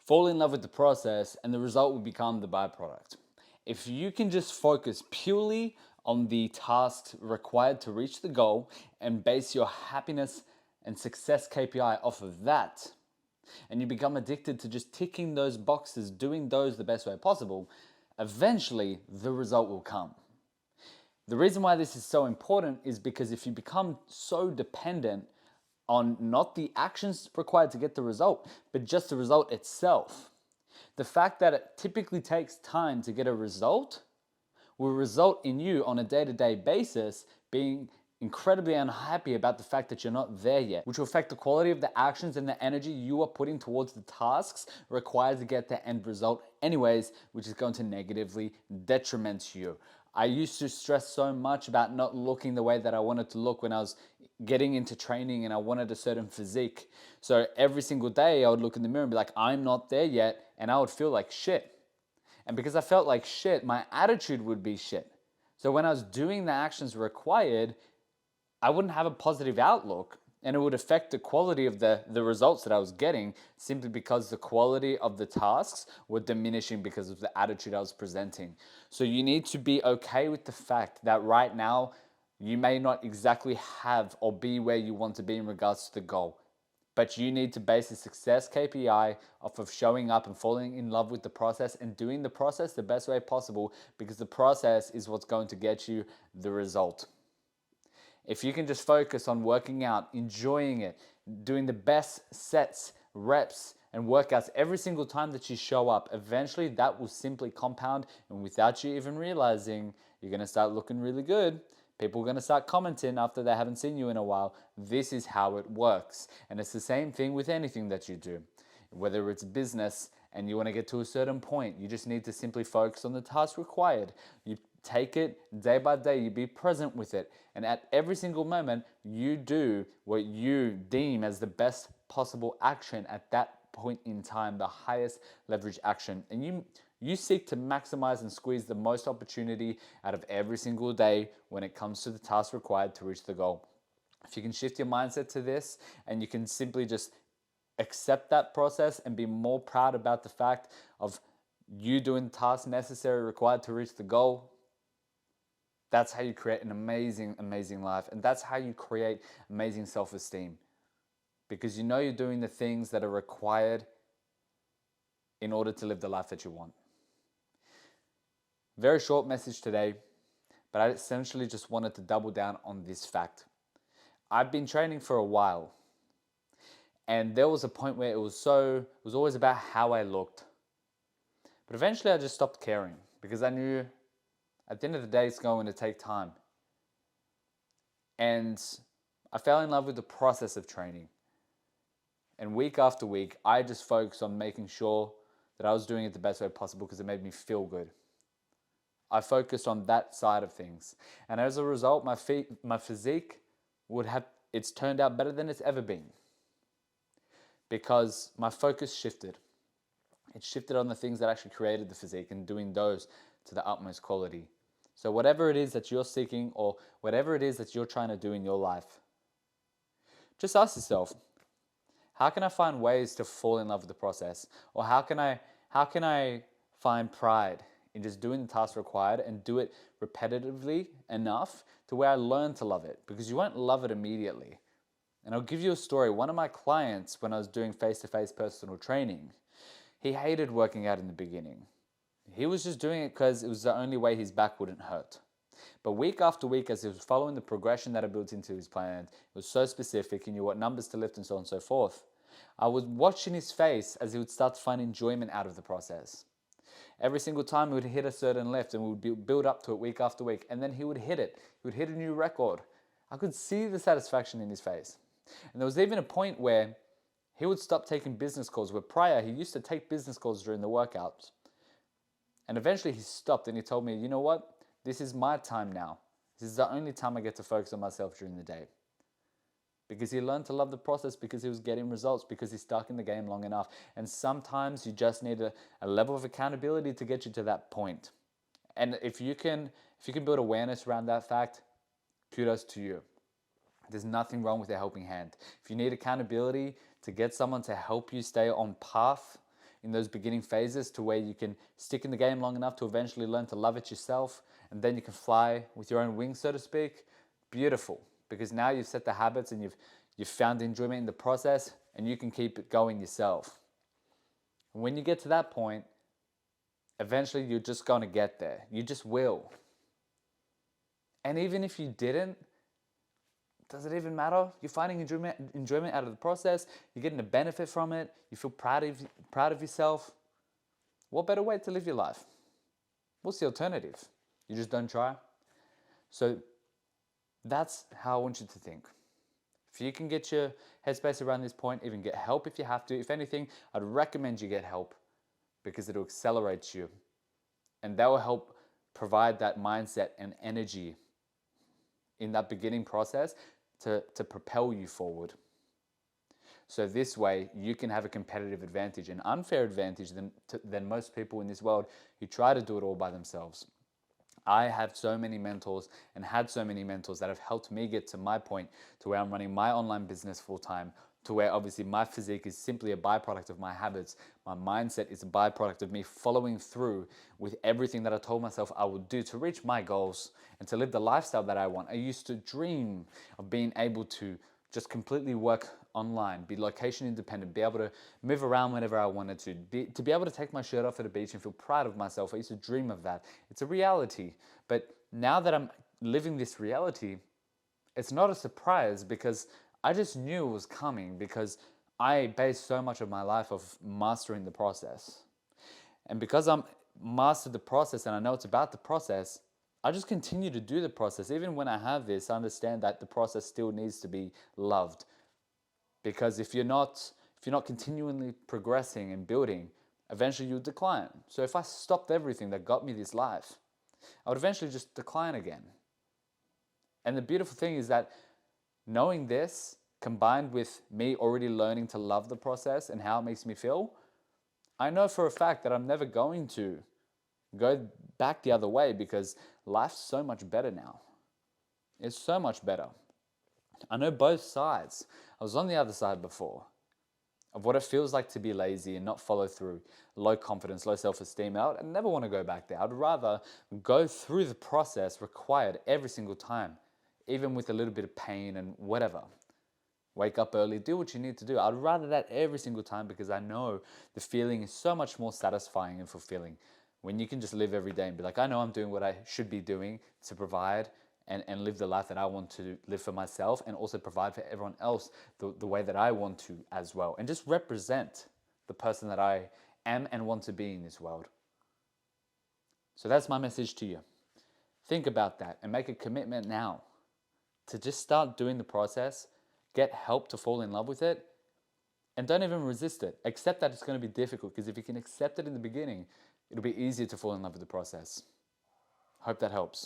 Fall in love with the process, and the result will become the byproduct. If you can just focus purely on the tasks required to reach the goal and base your happiness and success KPI off of that, and you become addicted to just ticking those boxes, doing those the best way possible, eventually the result will come. The reason why this is so important is because if you become so dependent on not the actions required to get the result, but just the result itself, the fact that it typically takes time to get a result will result in you on a day-to-day basis being incredibly unhappy about the fact that you're not there yet, which will affect the quality of the actions and the energy you are putting towards the tasks required to get the end result anyways, which is going to negatively detriment you. I used to stress so much about not looking the way that I wanted to look when I was getting into training and I wanted a certain physique. So every single day I would look in the mirror and be like, I'm not there yet, and I would feel like shit. And because I felt like shit, my attitude would be shit. So when I was doing the actions required, I wouldn't have a positive outlook, and it would affect the quality of the results that I was getting simply because the quality of the tasks were diminishing because of the attitude I was presenting. So you need to be okay with the fact that right now you may not exactly have or be where you want to be in regards to the goal. But you need to base the success KPI off of showing up and falling in love with the process and doing the process the best way possible, because the process is what's going to get you the result. If you can just focus on working out, enjoying it, doing the best sets, reps, and workouts every single time that you show up, eventually that will simply compound, and without you even realizing, you're going to start looking really good. People are going to start commenting after they haven't seen you in a while. This is how it works. And it's the same thing with anything that you do. Whether it's business and you want to get to a certain point, you just need to simply focus on the task required. You take it day by day, you be present with it. And at every single moment, you do what you deem as the best possible action at that point in time, the highest leverage action. And you seek to maximize and squeeze the most opportunity out of every single day when it comes to the task required to reach the goal. If you can shift your mindset to this and you can simply just accept that process and be more proud about the fact of you doing the tasks necessary required to reach the goal, that's how you create an amazing, amazing life. And that's how you create amazing self-esteem, because you know you're doing the things that are required in order to live the life that you want. Very short message today, but I essentially just wanted to double down on this fact. I've been training for a while, and there was a point where it was always about how I looked. But eventually I just stopped caring, because I knew at the end of the day it's going to take time. And I fell in love with the process of training. And week after week, I just focused on making sure that I was doing it the best way possible because it made me feel good. I focused on that side of things. And as a result, my physique it's turned out better than it's ever been, because my focus shifted. It shifted on the things that actually created the physique and doing those to the utmost quality. So whatever it is that you're seeking or whatever it is that you're trying to do in your life, just ask yourself, how can I find ways to fall in love with the process? Or how can I find pride in just doing the task required and do it repetitively enough to where I learn to love it? Because you won't love it immediately. And I'll give you a story. One of my clients, when I was doing face-to-face personal training, he hated working out in the beginning. He was just doing it because it was the only way his back wouldn't hurt. But week after week, as he was following the progression that I built into his plan, it was so specific, he knew what numbers to lift and so on and so forth. I was watching his face as he would start to find enjoyment out of the process. Every single time he would hit a certain lift, and we would build up to it week after week, and then he would hit it. He would hit a new record. I could see the satisfaction in his face. And there was even a point where he would stop taking business calls, where prior he used to take business calls during the workouts. And eventually he stopped and he told me, you know what? This is my time now. This is the only time I get to focus on myself during the day. Because he learned to love the process, because he was getting results, because he stuck in the game long enough. And sometimes you just need a level of accountability to get you to that point. And if you can build awareness around that fact, kudos to you. There's nothing wrong with a helping hand. If you need accountability to get someone to help you stay on path in those beginning phases to where you can stick in the game long enough to eventually learn to love it yourself, and then you can fly with your own wings, so to speak, beautiful. Because now you've set the habits and you've found enjoyment in the process, and you can keep it going yourself. And when you get to that point, eventually you're just going to get there. You just will. And even if you didn't, does it even matter? You're finding enjoyment out of the process. You're getting a benefit from it. You feel proud of yourself. What better way to live your life? What's the alternative? You just don't try? So that's how I want you to think. If you can get your headspace around this point, even get help if you have to. If anything, I'd recommend you get help because it'll accelerate you. And that will help provide that mindset and energy in that beginning process to propel you forward. So this way you can have a competitive advantage, an unfair advantage than most people in this world who try to do it all by themselves. I have so many mentors and had so many mentors that have helped me get to my point to where I'm running my online business full time, to where obviously my physique is simply a byproduct of my habits. My mindset is a byproduct of me following through with everything that I told myself I would do to reach my goals and to live the lifestyle that I want. I used to dream of being able to just completely work online, be location independent, be able to move around whenever I wanted to be able to take my shirt off at a beach and feel proud of myself. I used to dream of that. It's a reality. But now that I'm living this reality, it's not a surprise because I just knew it was coming because I base so much of my life of mastering the process. And because I'm mastered the process and I know it's about the process, I just continue to do the process. Even when I have this, I understand that the process still needs to be loved. Because if you're not continually progressing and building, eventually you'll decline. So if I stopped everything that got me this life, I would eventually just decline again. And the beautiful thing is that knowing this, combined with me already learning to love the process and how it makes me feel, I know for a fact that I'm never going to go back the other way because life's so much better now. It's so much better. I know both sides. I was on the other side before of what it feels like to be lazy and not follow through, low confidence, low self-esteem. I never want to go back there. I'd rather go through the process required every single time, even with a little bit of pain and whatever. Wake up early, do what you need to do. I'd rather that every single time because I know the feeling is so much more satisfying and fulfilling when you can just live every day and be like, I know I'm doing what I should be doing to provide and live the life that I want to live for myself and also provide for everyone else the way that I want to as well. And just represent the person that I am and want to be in this world. So that's my message to you. Think about that and make a commitment now to just start doing the process, get help to fall in love with it, and don't even resist it. Accept that it's going to be difficult because if you can accept it in the beginning, it'll be easier to fall in love with the process. Hope that helps.